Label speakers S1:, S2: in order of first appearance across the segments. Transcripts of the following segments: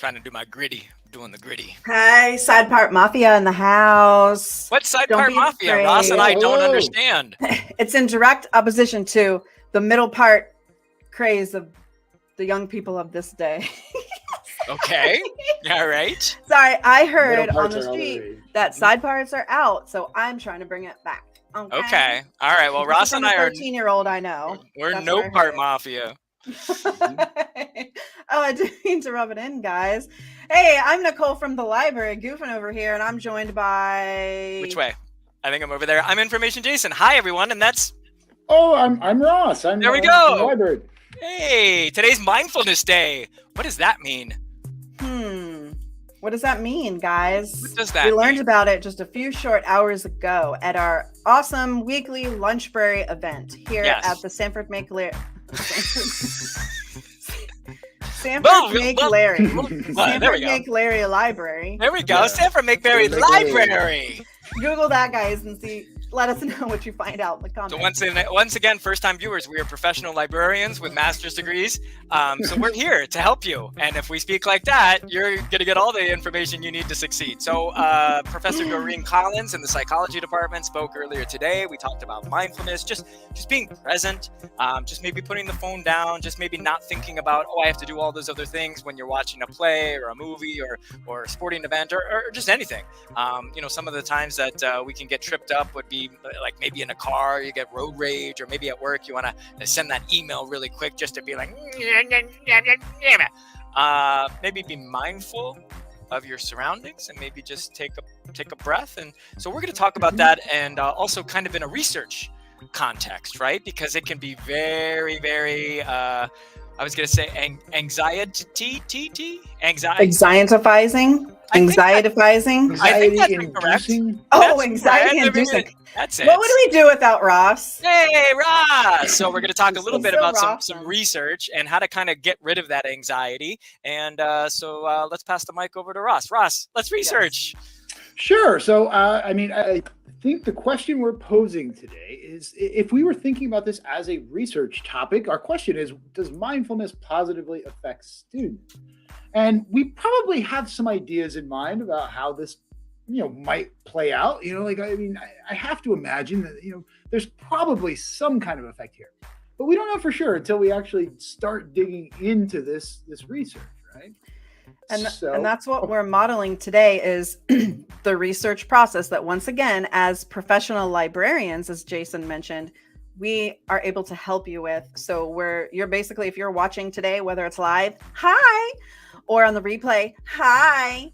S1: trying to do my gritty, doing the gritty.
S2: Hi, Side Part Mafia in the house.
S1: What's Side
S2: Don't
S1: Part
S2: be
S1: Mafia?
S2: afraid.
S1: Ross and I don't
S3: Whoa.
S1: understand.
S2: It's in direct opposition to the middle part craze of the young people of this day.
S1: Okay. All right.
S2: Sorry, I heard
S3: Middle
S2: on
S3: parts
S2: the
S3: are all the
S2: street
S3: rage.
S2: that side parts are out, so I'm trying to bring it back.
S1: Okay. All right. Well, Ross and I are
S2: 13-year-old I know.
S1: we're
S2: That's
S1: no
S2: what I
S1: part
S2: heard.
S1: mafia.
S2: Oh, I didn't mean to rub it in, guys. Hey, I'm Nicole from the library, goofing over here, and I'm joined by...
S1: Which way? I think I'm over there. I'm Information Jason. Hi, everyone, and that's
S3: Oh, I'm Ross. I'm
S1: There we
S3: from
S1: go.
S3: the library.
S1: hey. Today's Mindfulness Day. What does that mean?
S2: What does that mean, guys?
S1: What does that
S2: We learned
S1: mean?
S2: about it just a few short hours ago at our awesome weekly Lunchberry event here
S1: Yes.
S2: at the Sanford Make Larry.
S1: Well,
S2: Make
S1: well,
S2: Larry.
S1: Well, there we
S2: Sanford
S1: go.
S2: Make Larry Library.
S1: There we go.
S3: Yeah.
S1: Sanford McBury
S3: Sanford McBury.
S1: Library.
S2: Google that, guys, and see. Let us know what you find out in the comments.
S1: So once again, first-time viewers, we are professional librarians with master's degrees. So we're here to help you. And if we speak like that, you're going to get all the information you need to succeed. So Professor Doreen Collins in the psychology department spoke earlier today. We talked about mindfulness, just being present, just maybe putting the phone down, just maybe not thinking about, I have to do all those other things when you're watching a play or a movie or a sporting event or just anything. Some of the times that we can get tripped up would be like maybe in a car, you get road rage, or maybe at work, you want to send that email really quick just to be like, maybe be mindful of your surroundings and maybe just take a breath. And so we're going to talk about that and also kind of in a research context, right? Because it can be very, very, I was going to say anxiety.
S2: Anxietizing?
S1: I think that-
S2: Anxietizing?
S1: I think that's correct.
S3: Anxiety-inducing.
S2: Oh,
S1: That's
S2: anxiety
S1: correct.
S2: inducing.
S1: That's it.
S2: What would we do without Ross?
S1: Hey, Ross! So we're going to talk a little
S2: He's
S1: bit
S2: so
S1: about
S2: Ross,
S1: some
S2: man.
S1: research and how to kind of get rid of that anxiety. And so let's pass the mic over to Ross. Ross, let's research.
S3: Sure. So, I think the question we're posing today is, if we were thinking about this as a research topic, our question is, does mindfulness positively affect students? And we probably have some ideas in mind about how this, might play out. I have to imagine that, there's probably some kind of effect here, but we don't know for sure until we actually start digging into this research, right?
S2: And that's what we're modeling today is the research process that, once again, as professional librarians, as Jason mentioned, we are able to help you with. So you're basically, if you're watching today, whether it's live, hi, or on the replay, hi,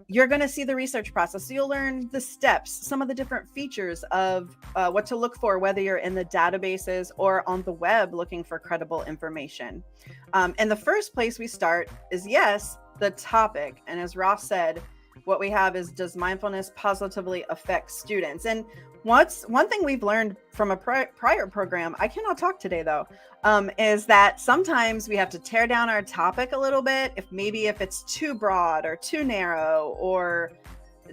S2: you're going to see the research process. So you'll learn the steps, some of the different features of what to look for, whether you're in the databases or on the web looking for credible information. And the first place we start is, yes, the topic. And as Ross said, what we have is, does mindfulness positively affect students? And one thing we've learned from a prior program, I cannot talk today though, is that sometimes we have to tear down our topic a little bit if it's too broad or too narrow or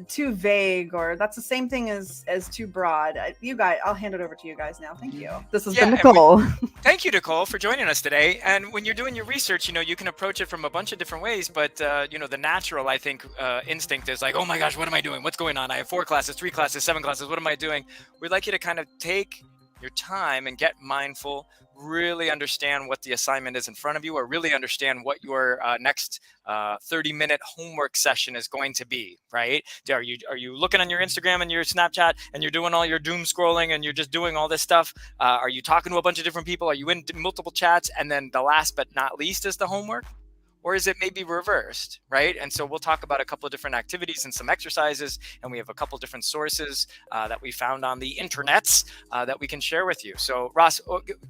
S2: too vague, or that's the same thing as too broad. You guys, I'll hand it over to you guys now. Thank you. This has been Nicole.
S1: Thank you, Nicole, for joining us today. And when you're doing your research, you can approach it from a bunch of different ways. But, the natural, I think, instinct is like, oh my gosh, what am I doing? What's going on? I have 4 classes, 3 classes, 7 classes. What am I doing? We'd like you to kind of take your time and get mindful, really understand what the assignment is in front of you, or really understand what your next 30-minute homework session is going to be, right? Are you looking on your Instagram and your Snapchat and you're doing all your doom scrolling and you're just doing all this stuff? Are you talking to a bunch of different people? Are you in multiple chats? And then the last but not least is the homework? Or is it maybe reversed, right? And so we'll talk about a couple of different activities and some exercises, and we have a couple of different sources that we found on the internets that we can share with you. So Ross,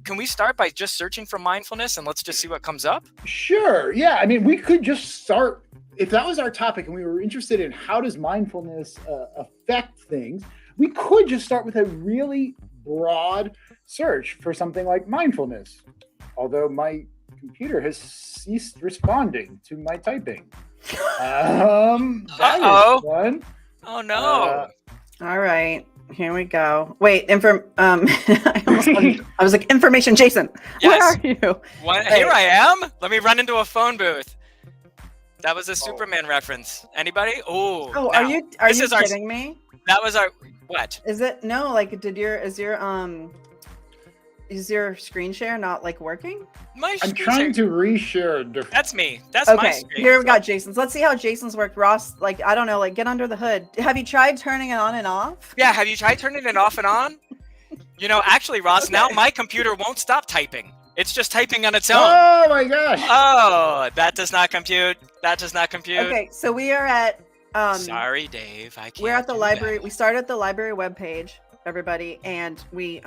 S1: can we start by just searching for mindfulness and let's just see what comes up?
S3: Sure. Yeah. We could just start, if that was our topic and we were interested in how does mindfulness affect things, we could just start with a really broad search for something like mindfulness. Although my computer has ceased responding to my typing. That is fun.
S1: Oh no.
S2: All right, here we go. Wait, I was like, information, Jason.
S1: Yes.
S2: Where are you?
S1: Here I am. Let me run into a phone booth. That was a Superman reference. Anybody?
S2: Oh,
S1: now,
S2: are you kidding me?
S1: That was our what?
S2: Is it no? Like, is your screen share not like working?
S3: I'm trying to reshare.
S1: That's me. That's my
S2: okay.
S1: screen.
S2: Here we got Jason's. Let's see how Jason's worked. Ross, like, I don't know, like, get under the hood. Have you tried turning it on and off?
S1: Yeah. Have you tried turning it off and on? You know, actually, Ross, now my computer won't stop typing. It's just typing on its own.
S3: Oh my gosh.
S1: Oh, that does not compute. That does not compute.
S2: Okay, so we are at
S1: sorry, Dave. I can't.
S2: We're at the library.
S1: That.
S2: We started at the library webpage, everybody, and we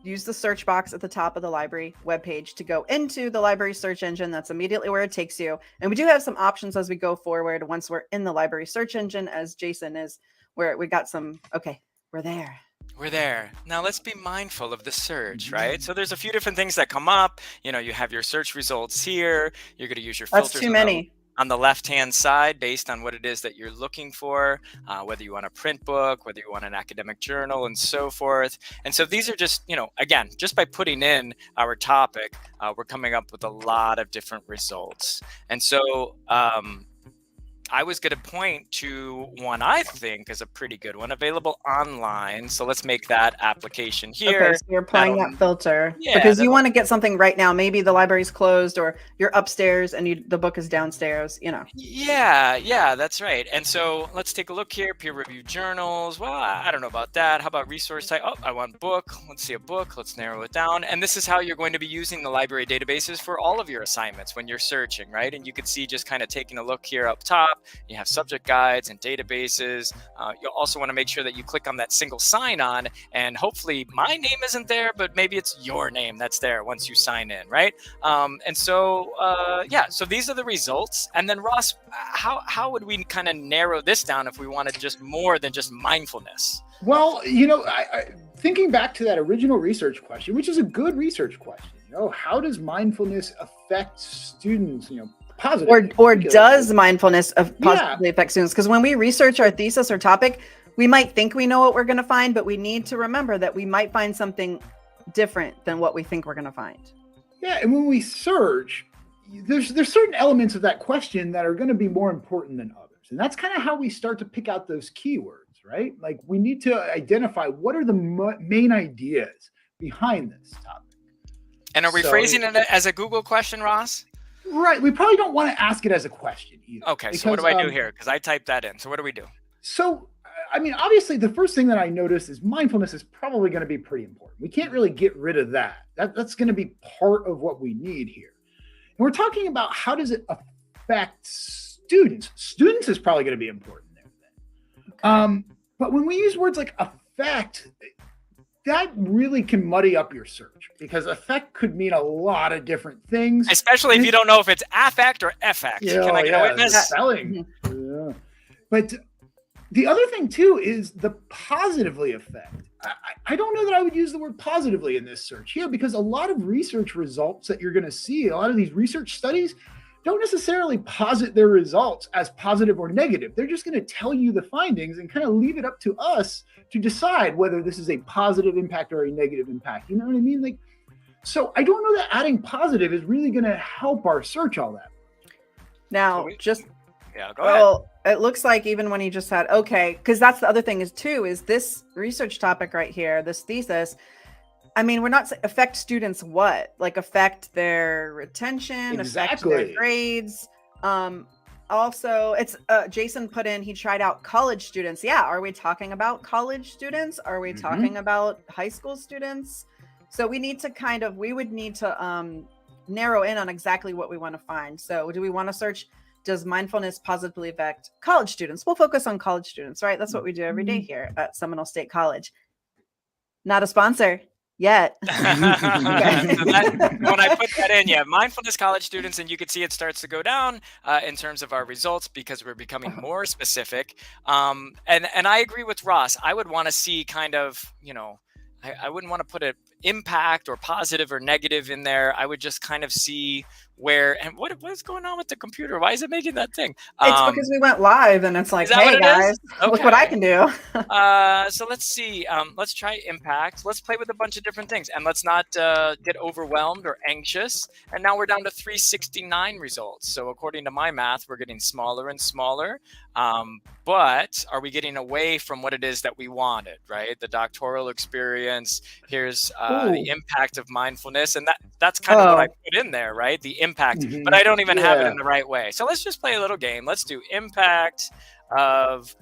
S2: use the search box at the top of the library webpage to go into the library search engine. That's immediately where it takes you. And we do have some options as we go forward once we're in the library search engine, as Jason is, where we got some. Okay, we're there.
S1: We're there. Now let's be mindful of the search, right? So there's a few different things that come up. You know, you have your search results here. You're going to use your filters.
S2: That's too many.
S1: On the left-hand side, based on what it is that you're looking for, whether you want a print book, whether you want an academic journal, and so forth. And so these are just, you know, again, just by putting in our topic, we're coming up with a lot of different results. And so I was going to point to one I think is a pretty good one, available online. So let's make that application here.
S2: Okay, so you're applying that filter
S1: yeah,
S2: because you want to get something right now. Maybe the library's closed or you're upstairs and the book is downstairs, you know.
S1: Yeah, that's right. And so let's take a look here. Peer-reviewed journals. Well, I don't know about that. How about resource type? Oh, I want book. Let's see a book. Let's narrow it down. And this is how you're going to be using the library databases for all of your assignments when you're searching, right? And you can see just kind of taking a look here up top. You have subject guides and databases. You'll also want to make sure that you click on that single sign on, and hopefully my name isn't there, but maybe it's your name that's there once you sign in, right? And so, so these are the results. And then Ross, how would we kind of narrow this down if we wanted just more than just mindfulness?
S3: Well, you know, thinking back to that original research question, which is a good research question, you know, how does mindfulness affect students, you know, positively,
S2: or does mindfulness positively affect students? Because when we research our thesis or topic, we might think we know what we're going to find, but we need to remember that we might find something different than what we think we're going to find.
S3: Yeah, and when we search, there's certain elements of that question that are going to be more important than others. And that's kind of how we start to pick out those keywords, right? Like we need to identify what are the main ideas behind this topic.
S1: And are we phrasing it as a Google question, Ross?
S3: Right. We probably don't want to ask it as a question either.
S1: Okay. So what do I do here? Because I typed that in. So what do we do?
S3: So, I mean, obviously, the first thing that I noticed is mindfulness is probably going to be pretty important. We can't really get rid of that. That's going to be part of what we need here. And we're talking about how does it affect students? Students is probably going to be important there then. Okay. But when we use words like affect, that really can muddy up your search because affect could mean a lot of different things.
S1: Especially if you don't know if it's affect or effect.
S3: Yeah,
S1: Can I get a witness?
S3: Spelling. Yeah. But the other thing too is the positively affect. I don't know that I would use the word positively in this search here because a lot of research results that you're going to see, a lot of these research studies don't necessarily posit their results as positive or negative. They're just going to tell you the findings and kind of leave it up to us to decide whether this is a positive impact or a negative impact. You know what I mean? Like, so I don't know that adding positive is really going to help our search all that.
S2: Now,
S1: go ahead.
S2: It looks like even when you just had, because that's the other thing is this research topic right here, this thesis, I mean, we're not affect students what? Like affect their retention, affect their grades. Also, it's Jason put in, he tried out college students. Yeah. Are we talking about college students? Are we talking about high school students? So we would need to narrow in on exactly what we want to find. So do we want to search, does mindfulness positively affect college students? We'll focus on college students, right? That's what we do every day here at Seminole State College. Not a sponsor yet.
S1: So when I put that in, mindfulness college students, and you can see it starts to go down in terms of our results because we're becoming more specific. And I agree with Ross. I would want to see kind of, you know, I wouldn't want to put it impact or positive or negative in there, I would just kind of see where, and what's going on with the computer? Why is it making that thing?
S2: It's because we went live and it's like,
S1: Is that what
S2: hey
S1: it
S2: guys,
S1: is?
S2: look what I
S1: Okay.
S2: can do.
S1: So let's see. Let's try impact. Let's play with a bunch of different things, and let's not get overwhelmed or anxious. And now we're down to 369 results. So according to my math, we're getting smaller and smaller. But are we getting away from what it is that we wanted, right? The doctoral experience. Here's the impact of mindfulness, and that's kind of what I put in there, right? The impact, but I don't even have it in the right way. So let's just play a little game. Let's do impact of.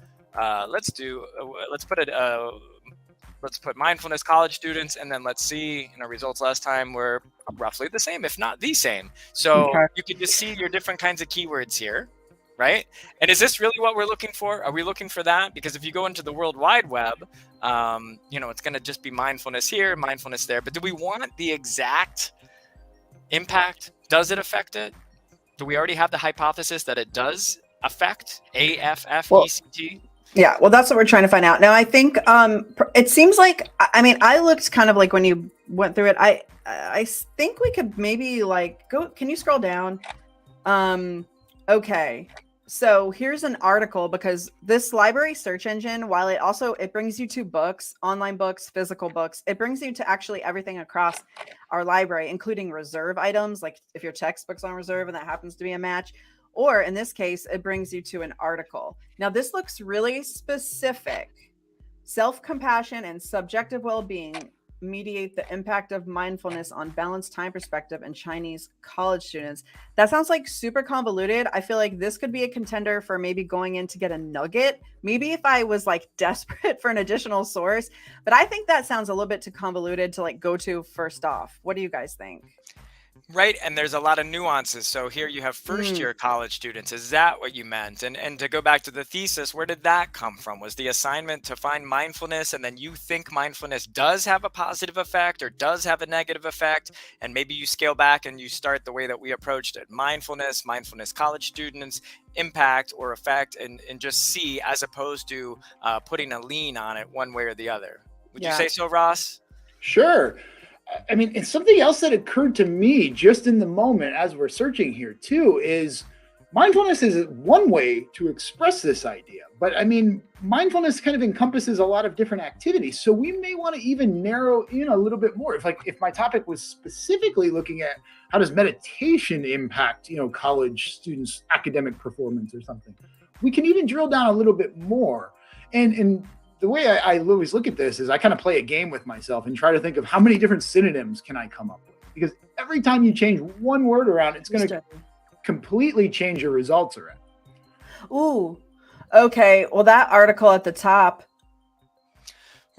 S1: Let's put mindfulness college students, and then let's see, our results last time were roughly the same, if not the same. So you can just see your different kinds of keywords here, right? And is this really what we're looking for? Are we looking for that? Because if you go into the World Wide Web, it's going to just be mindfulness here, mindfulness there. But do we want the exact impact? Does it affect it? Do we already have the hypothesis that it does affect AFFECT?
S2: Yeah, well, that's what we're trying to find out. Now, I think it seems like, I mean, I looked kind of like when you went through it, I think we could maybe like go, can you scroll down? Okay. So here's an article, because this library search engine, while it brings you to books, online books, physical books, it brings you to actually everything across our library, including reserve items. Like if your textbook's on reserve and that happens to be a match, or in this case, it brings you to an article. Now this looks really specific. Self-compassion and subjective well-being mediate the impact of mindfulness on balanced time perspective in Chinese college students. That sounds like super convoluted. I feel like this could be a contender for maybe going in to get a nugget. Maybe if I was like desperate for an additional source, but I think that sounds a little bit too convoluted to like go to first off. What do you guys think?
S1: Right, and there's a lot of nuances. So here you have first-year college students. Is that what you meant? And to go back to the thesis, where did that come from? Was the assignment to find mindfulness, and then you think mindfulness does have a positive effect or does have a negative effect, and maybe you scale back and you start the way that we approached it: mindfulness college students, impact or effect, and just see, as opposed to putting a lean on it one way or the other. Would you say so, Ross?
S3: Sure. I mean, and something else that occurred to me just in the moment as we're searching here too is mindfulness is one way to express this idea. But I mean, mindfulness kind of encompasses a lot of different activities. So we may want to even narrow in a little bit more. If my topic was specifically looking at how does meditation impact, college students' academic performance or something, we can even drill down a little bit more. And the way I always look at this is I kind of play a game with myself and try to think of how many different synonyms can I come up with, because every time you change one word around, it's going to completely change your results around.
S2: Ooh, okay. Well, that article at the top.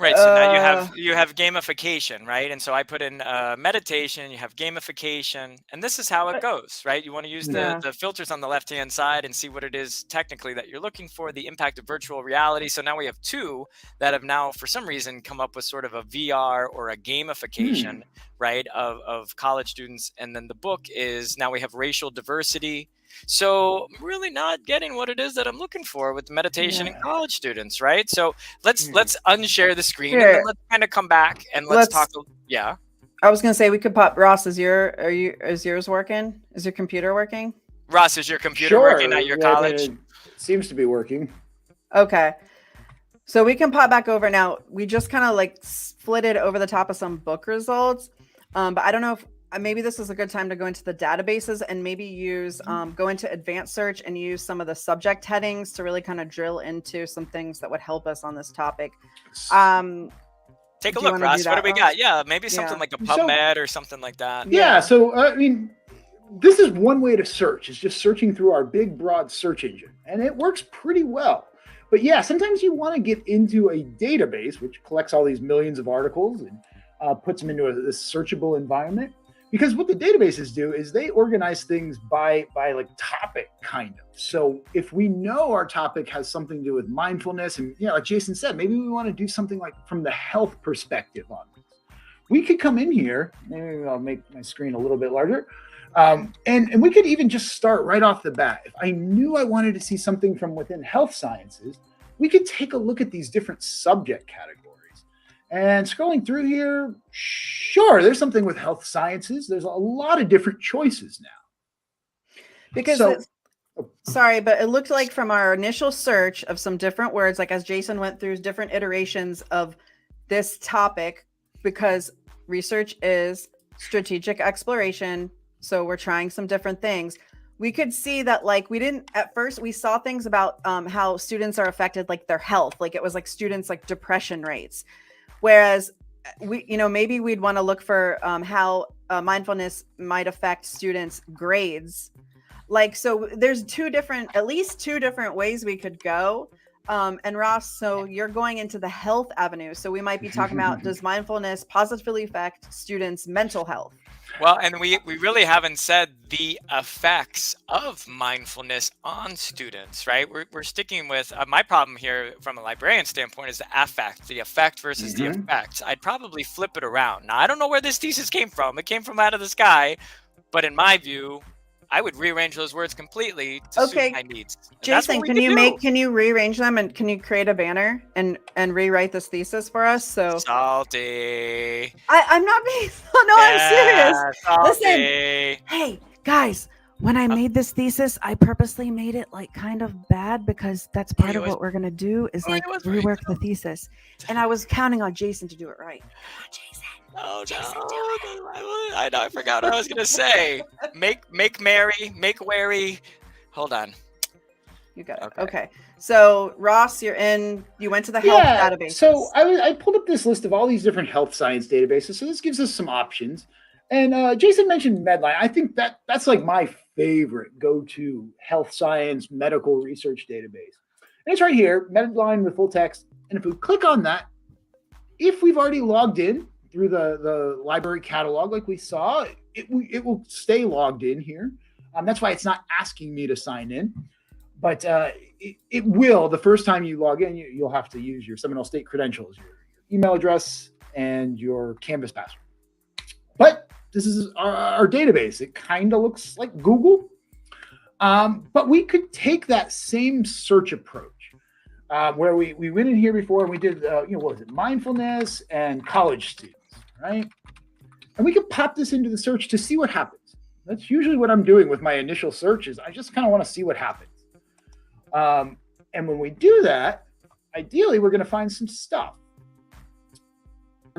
S1: Right. So now you have gamification, right? And so I put in meditation, you have gamification, and this is how it goes, right? You want to use the filters on the left-hand side and see what it is technically that you're looking for, the impact of virtual reality. So now we have two that have now, for some reason, come up with sort of a VR or a gamification, right, of college students. And then the book is, now we have racial diversity. So I'm really not getting what it is that I'm looking for with meditation and college students, right? So let's unshare the screen and then let's kind of come back and let's talk. Yeah.
S2: I was gonna say we could pop. Ross, is yours working? Is your computer working?
S1: Ross, is your computer working at your college?
S3: It seems to be working.
S2: Okay. So we can pop back over now. We just kind of like flitted over the top of some book results. But I don't know if maybe this is a good time to go into the databases and maybe use go into advanced search and use some of the subject headings to really kind of drill into some things that would help us on this topic.
S1: Take a look, Ross. What do we got? Yeah, maybe something like a PubMed or something like that.
S3: Yeah. So I mean, this is one way to search. It's just searching through our big, broad search engine, and it works pretty well. But yeah, sometimes you want to get into a database which collects all these millions of articles and puts them into a searchable environment. Because what the databases do is they organize things by like topic, kind of. So if we know our topic has something to do with mindfulness, and like Jason said, maybe we want to do something like from the health perspective on this, we could come in here. Maybe I'll make my screen a little bit larger, and we could even just start right off the bat. If I knew I wanted to see something from within health sciences, we could take a look at these different subject categories. And scrolling through here, sure, there's something with health sciences. There's a lot of different choices now.
S2: Because sorry, but it looked like from our initial search of some different words, like as Jason went through different iterations of this topic, because research is strategic exploration. So we're trying some different things. We could see that, like, we didn't at first, we saw things about how students are affected, like their health, like it was like students like depression rates. Whereas we, maybe we'd want to look for how mindfulness might affect students' grades. Like, so there's at least two different ways we could go. And Ross, so you're going into the health avenue. So we might be talking about, does mindfulness positively affect students' mental health?
S1: Well, and we really haven't said the effects of mindfulness on students, right? We're sticking with my problem here from a librarian standpoint is the effect versus the effects. I'd probably flip it around. Now, I don't know where this thesis came from. It came from out of the sky, but in my view, I would rearrange those words completely to suit my needs. And
S2: Jason, can you rearrange them and can you create a banner and rewrite this thesis for us? So
S1: salty.
S2: I'm not being. No, I'm serious.
S1: Salty.
S2: Listen, hey guys, when I made this thesis, I purposely made it like kind of bad because that's part of what we're gonna do is like rework the thesis, and I was counting on Jason to do it right. Jason.
S1: Oh no! I know. I forgot what I was gonna say. Make merry, make wary. Hold on.
S2: You got it. Okay. So Ross, you went to the health database.
S3: So I pulled up this list of all these different health science databases. So this gives us some options. And Jason mentioned Medline. I think that's like my favorite go-to health science medical research database. And it's right here, Medline with full text. And if we click on that, if we've already logged in through the library catalog, like we saw, it will stay logged in here. That's why it's not asking me to sign in, but it will. The first time you log in, you'll have to use your Seminole State credentials, your email address, and your Canvas password. But this is our database. It kind of looks like Google, but we could take that same search approach. Where we went in here before and we did, what was it? Mindfulness and college students, right? And we could pop this into the search to see what happens. That's usually what I'm doing with my initial searches. I just kind of want to see what happens. And when we do that, ideally, we're going to find some stuff.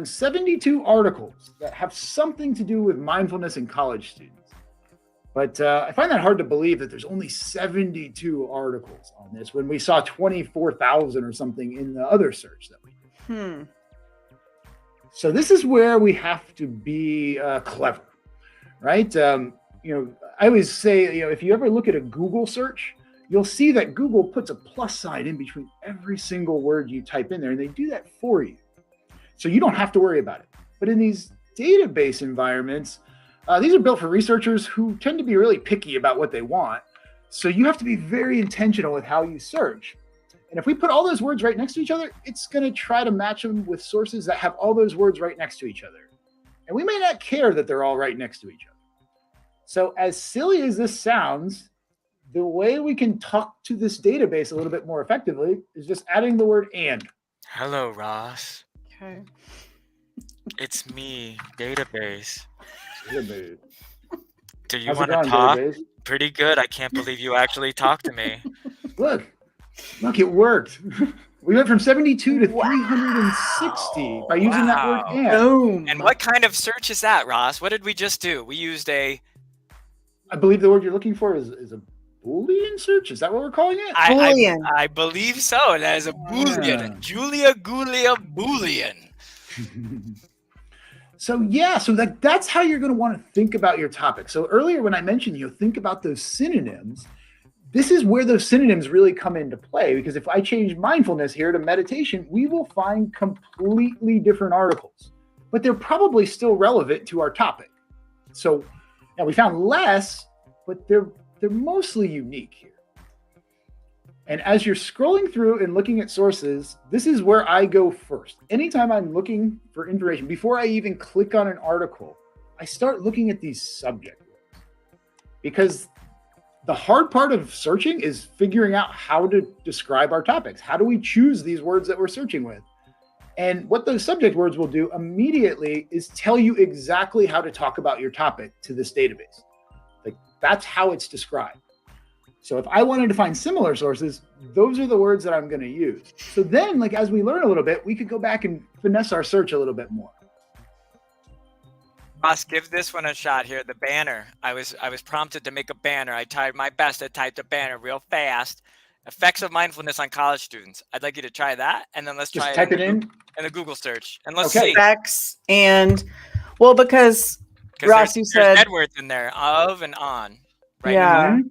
S3: 72 articles that have something to do with mindfulness in college students. But I find that hard to believe that there's only 72 articles on this when we saw 24,000 or something in the other search that we did. So this is where we have to be clever, right? I always say, if you ever look at a Google search, you'll see that Google puts a plus sign in between every single word you type in there, and they do that for you. So you don't have to worry about it. But in these database environments, these are built for researchers who tend to be really picky about what they want. So you have to be very intentional with how you search. And if we put all those words right next to each other, it's going to try to match them with sources that have all those words right next to each other. And we may not care that they're all right next to each other. So as silly as this sounds, the way we can talk to this database a little bit more effectively is just adding the word "and."
S1: Hello, Ross.
S2: Okay.
S1: It's me, database. Do you
S3: How's
S1: want to talk? Database? Pretty good. I can't believe you actually talked to me.
S3: Look, it worked. We went from 72 to 360 by using that word "and."
S2: Boom.
S1: And what kind of search is that, Ross? What did we just do? We used
S3: I believe the word you're looking for is a Boolean search. Is that what we're calling it?
S2: Boolean.
S1: I believe so. That is a Boolean. Julia Boolean.
S3: So that's how you're going to want to think about your topic. So earlier when I mentioned, think about those synonyms. This is where those synonyms really come into play, because if I change mindfulness here to meditation, we will find completely different articles, but they're probably still relevant to our topic. So now we found less, but they're mostly unique here. And as you're scrolling through and looking at sources, this is where I go first. Anytime I'm looking for information, before I even click on an article, I start looking at these subject words. Because the hard part of searching is figuring out how to describe our topics. How do we choose these words that we're searching with? And what those subject words will do immediately is tell you exactly how to talk about your topic to this database. Like, that's how it's described. So if I wanted to find similar sources, those are the words that I'm going to use. So then, like, as we learn a little bit, we could go back and finesse our search a little bit more.
S1: Ross, give this one a shot here. The banner. I was prompted to make a banner. I tried my best. I typed a banner real fast. Effects of mindfulness on college students. I'd like you to try that, and then let's try
S3: type it in
S1: the Google search, and let's see.
S2: Effects and because Ross, you said
S1: there's words in there, of and on. Right?
S2: Yeah.
S3: Mm-hmm.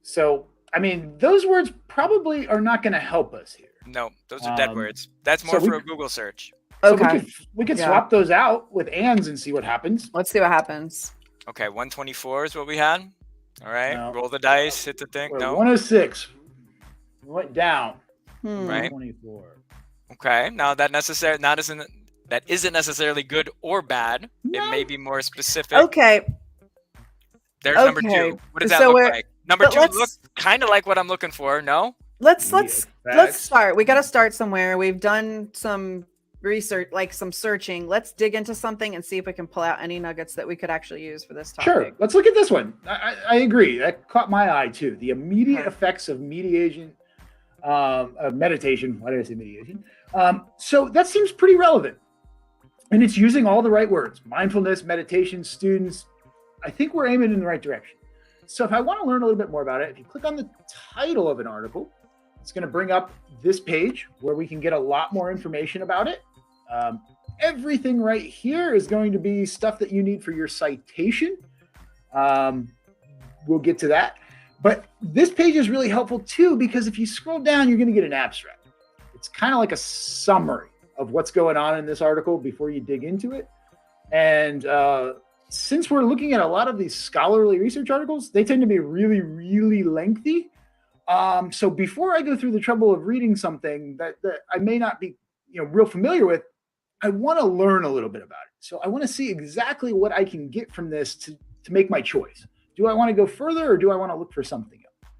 S3: So, I mean, those words probably are not going to help us here.
S1: No, those are dead words. That's more for a Google search.
S3: So we could swap those out with ands and see what happens.
S2: Let's see what happens.
S1: Okay, 124 is what we had. All right, roll the dice, hit the thing. No,
S3: 106. We went down.
S1: Right.
S3: 124.
S1: Okay, now that isn't necessarily good or bad. No. It may be more specific.
S2: Okay.
S1: There's number 2. What does that look like? Number 2 looks kind of like what I'm looking for. No.
S2: Let's start. We got to start somewhere. We've done some research, like some searching. Let's dig into something and see if we can pull out any nuggets that we could actually use for this topic.
S3: Sure. Let's look at this one. I agree. That caught my eye too. The immediate effects of meditation, of meditation. Why did I say mediation? So that seems pretty relevant. And it's using all the right words. Mindfulness, meditation, students. I think we're aiming in the right direction. So if I want to learn a little bit more about it, if you click on the title of an article, it's going to bring up this page where we can get a lot more information about it. Everything right here is going to be stuff that you need for your citation. We'll get to that. But this page is really helpful too, because if you scroll down, you're going to get an abstract. It's kind of like a summary of what's going on in this article before you dig into it. And since we're looking at a lot of these scholarly research articles, they tend to be really, really lengthy. So before I go through the trouble of reading something that I may not be, real familiar with, I want to learn a little bit about it. So I want to see exactly what I can get from this to make my choice. Do I want to go further or do I want to look for something else?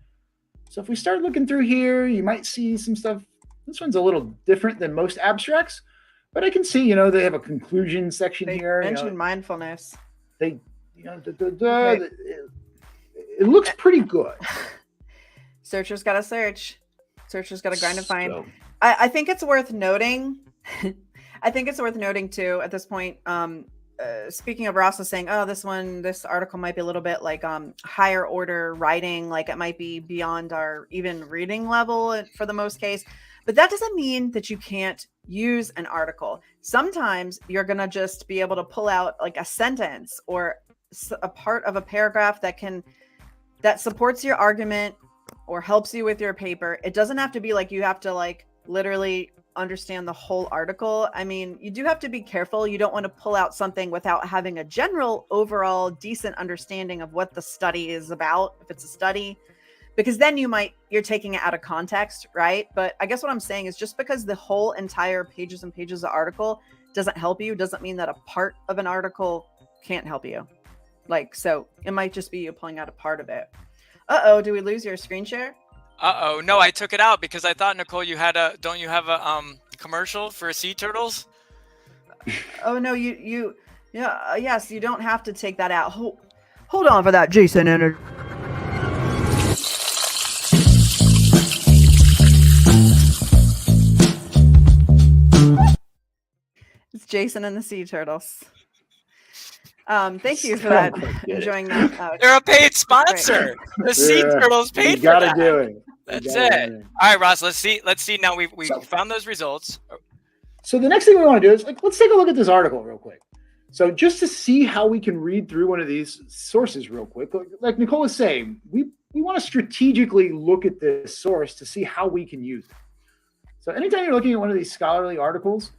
S3: So if we start looking through here, you might see some stuff. This one's a little different than most abstracts, but I can see, they have a conclusion section here.
S2: They mentioned mindfulness.
S3: It looks pretty good.
S2: Searchers got to search. Searchers got to grind and find. So, I think it's worth noting. I think it's worth noting too at this point. Speaking of Ross was saying, this article might be a little bit like higher order writing, like it might be beyond our even reading level for the most case. But that doesn't mean that you can't use an article. Sometimes you're going to just be able to pull out like a sentence or a part of a paragraph that supports your argument or helps you with your paper. It doesn't have to be like you have to like literally understand the whole article. I mean, you do have to be careful. You don't want to pull out something without having a general overall decent understanding of what the study is about, if it's a study, because then you're taking it out of context, right? But I guess what I'm saying is just because the whole entire pages and pages of article doesn't help you, doesn't mean that a part of an article can't help you. Like, so it might just be you pulling out a part of it. Do we lose your screen share?
S1: No, I took it out because I thought, Nicole, don't you have a commercial for sea turtles?
S2: Oh no, yes, you don't have to take that out. Hold on for that, Jason. It's Jason and the Sea Turtles. Thank you for that. Enjoying that.
S1: They're a paid sponsor. The Sea Turtles paid for that. You gotta do it. That's it. All right, Ross. Let's see. Now we found those results.
S3: So the next thing we want to do is let's take a look at this article real quick. So just to see how we can read through one of these sources real quick, like Nicole was saying, we want to strategically look at this source to see how we can use it. So anytime you're looking at one of these scholarly articles,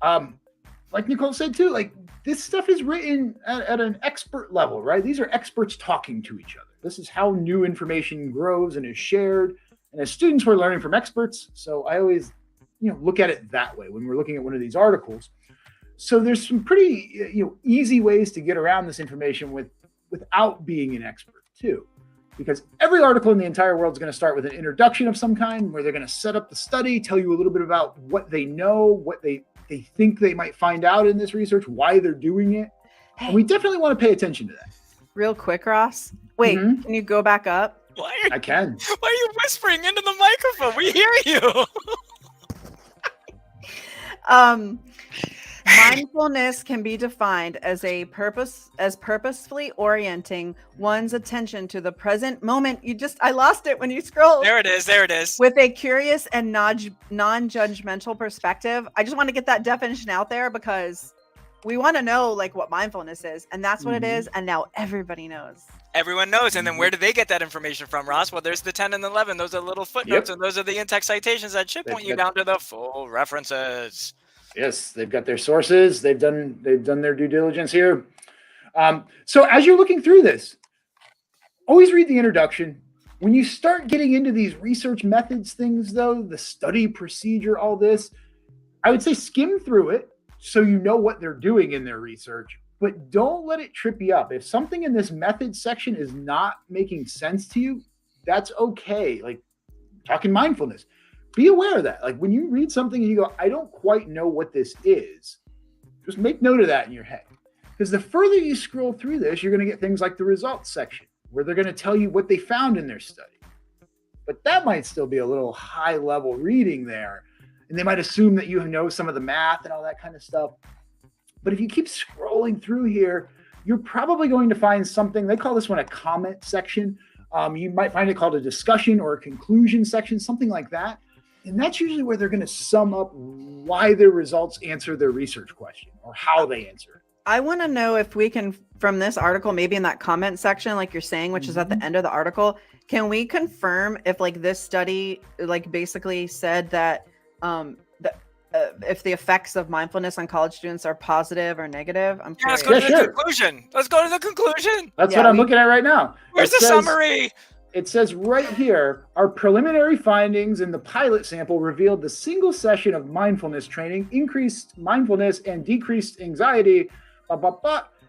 S3: like Nicole said too, like this stuff is written at an expert level, right? These are experts talking to each other. This is how new information grows and is shared. And as students, we're learning from experts. So I always, look at it that way when we're looking at one of these articles. So there's some pretty, easy ways to get around this information without being an expert too. because every article in the entire world is going to start with an introduction of some kind where they're going to set up the study, tell you a little bit about what they know, what they think they might find out in this research, why they're doing it.
S2: Hey,
S3: and we definitely want to pay attention to that.
S2: real quick, Ross. Wait, can you go back up?
S3: I can.
S1: Why are you whispering into the microphone? We hear you.
S2: Mindfulness can be defined as purposefully orienting one's attention to the present moment. I lost it when you scrolled.
S1: There it is.
S2: With a curious and non-judgmental perspective. I just want to get that definition out there because we want to know like what mindfulness is, and that's what it is. And now everybody knows.
S1: Everyone knows. And then where do they get that information from, Ross? Well, there's the 10 and 11. Those are little footnotes, and those are the in-text citations that should point you down to the full references.
S3: Yes, they've got their sources. They've done their due diligence here. So as you're looking through this, always read the introduction. When you start getting into these research methods things, though, the study procedure, all this, I would say skim through it so you know what they're doing in their research, but don't let it trip you up. If something in this method section is not making sense to you, that's okay. Like talking mindfulness. Be aware of that. Like when you read something and you go, I don't quite know what this is, just make note of that in your head. Because the further you scroll through this, you're going to get things like the results section, where they're going to tell you what they found in their study. But that might still be a little high level reading there. And they might assume that you know some of the math and all that kind of stuff. But if you keep scrolling through here, you're probably going to find something. They call this one a comment section. You might find it called a discussion or a conclusion section, something like that. And that's usually where they're going to sum up why their results answer their research question or how they answer it.
S2: I want to know if we can, from this article, maybe in that comment section, like you're saying, which is at the end of the article, can we confirm if like this study, like basically said that if the effects of mindfulness on college students are positive or negative? I'm curious.
S1: Let's go to the conclusion. Let's go to the conclusion.
S3: That's what I'm looking at right now.
S1: Where's the summary?
S3: It says right here, our preliminary findings in the pilot sample revealed the single session of mindfulness training increased mindfulness and decreased anxiety.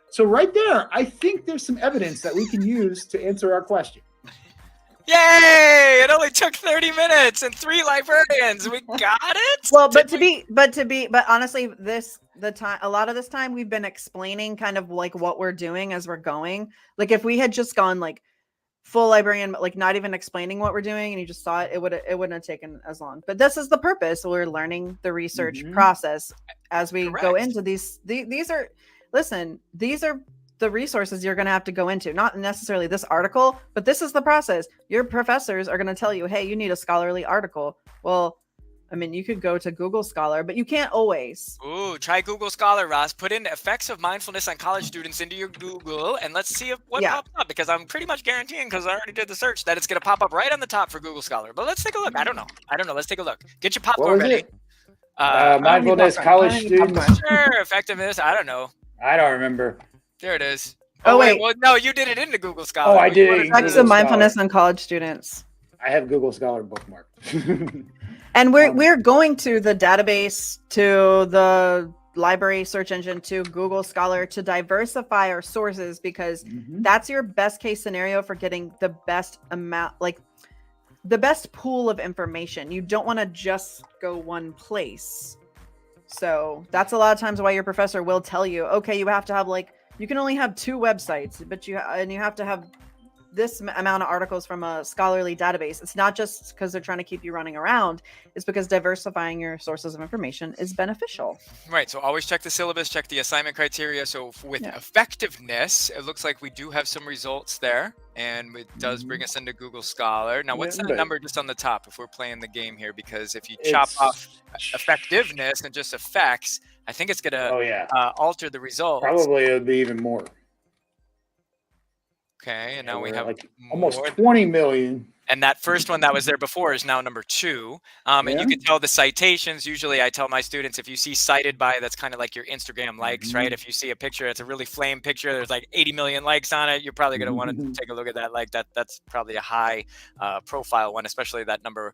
S3: So right there, I think there's some evidence that we can use to answer our question.
S1: Yay! It only took 30 minutes and 3 librarians. We got it.
S2: Well, but honestly, a lot of this time we've been explaining kind of like what we're doing as we're going. Like if we had just gone like full librarian, like not even explaining what we're doing, and you just saw it, it wouldn't have taken as long. But this is the purpose. We're learning the research process as we go into these. These are the resources you're going to have to go into, not necessarily this article, but this is the process. Your professors are going to tell you, hey, you need a scholarly article. Well, I mean, you could go to Google Scholar, but you can't always.
S1: Ooh, try Google Scholar, Ross. Put in effects of mindfulness on college students into your Google, and let's see what pops up, because I'm pretty much guaranteeing, because I already did the search, that it's going to pop up right on the top for Google Scholar. But let's take a look. I don't know. Let's take a look. Get your popcorn ready.
S3: Mindfulness, college students.
S1: Sure, effectiveness. I don't know.
S3: I don't remember.
S1: There it is.
S2: Oh, wait.
S1: Well, no, you did it into Google Scholar.
S3: Oh, I did it.
S2: Effects of mindfulness on college students.
S3: I have Google Scholar bookmarked.
S2: And we're going to the database, to the library search engine, to Google Scholar to diversify our sources, because that's your best case scenario for getting the best amount, like the best pool of information. You don't want to just go one place. So that's a lot of times why your professor will tell you, okay, you have to have you can only have 2 websites, but you have to have this amount of articles from a scholarly database. It's not just because they're trying to keep you running around. It's because diversifying your sources of information is beneficial.
S1: Right. So always check the syllabus, check the assignment criteria. So with effectiveness, it looks like we do have some results there, and it does bring us into Google Scholar. Now, what's that number just on the top if we're playing the game here? Because if you chop off effectiveness and just effects, I think it's going to alter the results.
S3: Probably it would be even more.
S1: Okay, and now we have
S3: almost 20 million.
S1: And that first one that was there before is now number 2. And you can tell the citations. Usually I tell my students, if you see cited by, that's kind of like your Instagram likes, right? If you see a picture, it's a really flame picture, there's like 80 million likes on it, you're probably going to want to take a look at that. Like that's probably a high profile one, especially that number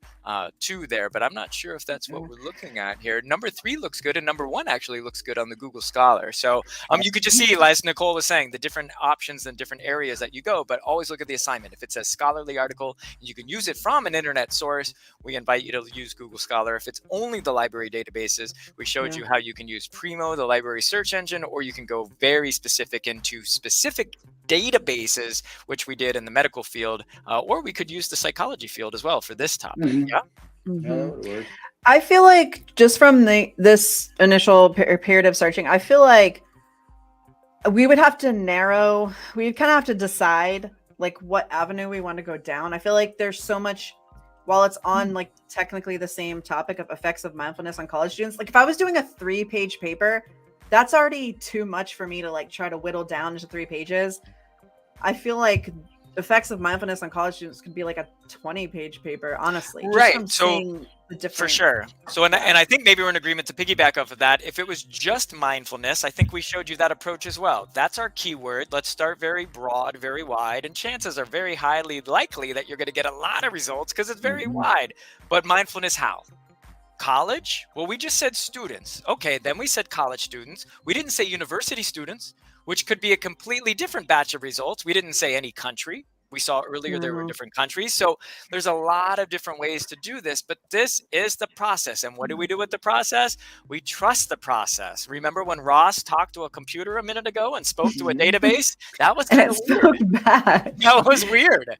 S1: 2 there. But I'm not sure if that's what we're looking at here. Number 3 looks good, and number 1 actually looks good on the Google Scholar. So you could just see, as Nicole was saying, the different options and different areas that you go, but always look at the assignment. If it says scholarly article, you can use it from an internet source, we invite you to use Google Scholar. If it's only the library databases, we showed you how you can use Primo, the library search engine, or you can go very specific into specific databases, which we did in the medical field, or we could use the psychology field as well for this topic.
S2: I feel like just from this initial period of searching, I feel like we would have to narrow, we'd kind of have to decide like what avenue we want to go down. I feel like there's so much, while it's on like technically the same topic of effects of mindfulness on college students, like if I was doing a 3-page paper, that's already too much for me to like try to whittle down into 3 pages. I feel like effects of mindfulness on college students could be like a 20-page paper, honestly.
S1: Right. So for sure. So, and I think maybe we're in agreement to piggyback off of that. If it was just mindfulness, I think we showed you that approach as well. That's our keyword. Let's start very broad, very wide, and chances are very highly likely that you're going to get a lot of results because it's very wide. But mindfulness, how? College? Well, we just said students. Okay, then we said college students. We didn't say university students, which could be a completely different batch of results. We didn't say any country. We saw earlier there were different countries. So there's a lot of different ways to do this, but this is the process. And what do we do with the process? We trust the process. Remember when Ross talked to a computer a minute ago and spoke to a database? That was kind of weird.
S2: Bad.
S1: That was weird.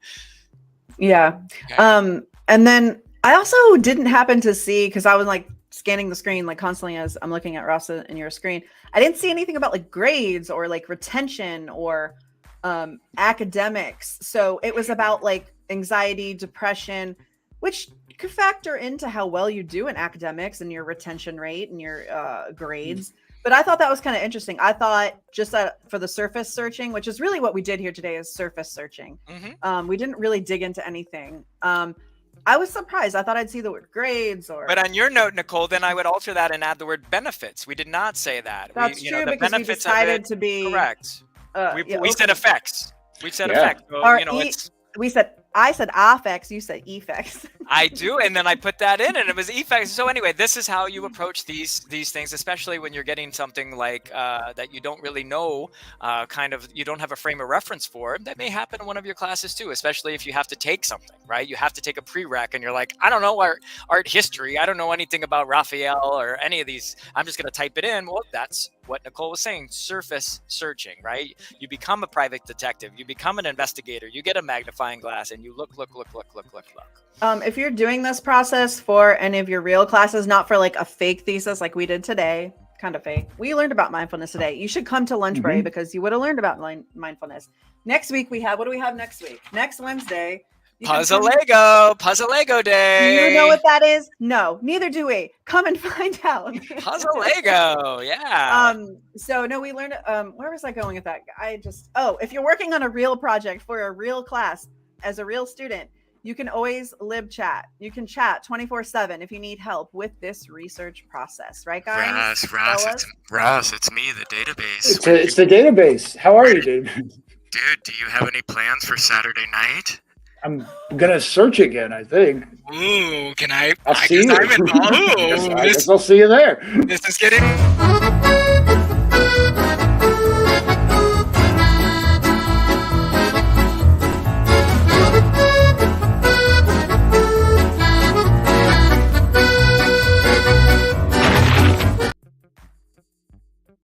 S2: Yeah. Okay. And then I also didn't happen to see, because I was like scanning the screen like constantly as I'm looking at Ross in your screen. I didn't see anything about like grades or like retention or academics. So it was about like anxiety, depression, which could factor into how well you do in academics and your retention rate and your grades. But I thought that was kind of interesting. I thought just that for the surface searching, which is really what we did here today, is surface searching. We didn't really dig into anything. I was surprised. I thought I'd see the word grades or.
S1: But on your note, Nicole, then I would alter that and add the word benefits. We did not say that.
S2: That's true, because we decided to be
S1: correct. We said effects. We said effects. So,
S2: I said affects, you said effects.
S1: I do, and then I put that in, and it was effects. So anyway, this is how you approach these things, especially when you're getting something like that you don't really know, you don't have a frame of reference for. That may happen in one of your classes too, especially if you have to take something, right? You have to take a prereq, and you're like, I don't know art history. I don't know anything about Raphael or any of these. I'm just going to type it in. Well, that's what Nicole was saying, surface searching, right? You become a private detective, you become an investigator, you get a magnifying glass, and you look.
S2: If you're doing this process for any of your real classes, not for like a fake thesis like we did today, kind of fake. We learned about mindfulness today. You should come to lunch break because you would have learned about mindfulness. Next week what do we have next week? Next Wednesday.
S1: Puzzle Lego day.
S2: Do you know what that is? No, neither do we. Come and find out.
S1: Puzzle Lego, yeah.
S2: So no, we learned. Where was I going with that? If you're working on a real project for a real class as a real student, you can always lib chat. You can chat 24/7 if you need help with this research process, right, guys?
S1: Ross, it's me, the database.
S3: It's the database. How are you, dude?
S1: Dude, do you have any plans for Saturday night?
S3: I'm gonna search again, I think.
S1: Ooh, can I?
S3: I'll see you.
S1: I guess
S3: I'll see you there.
S1: This is getting.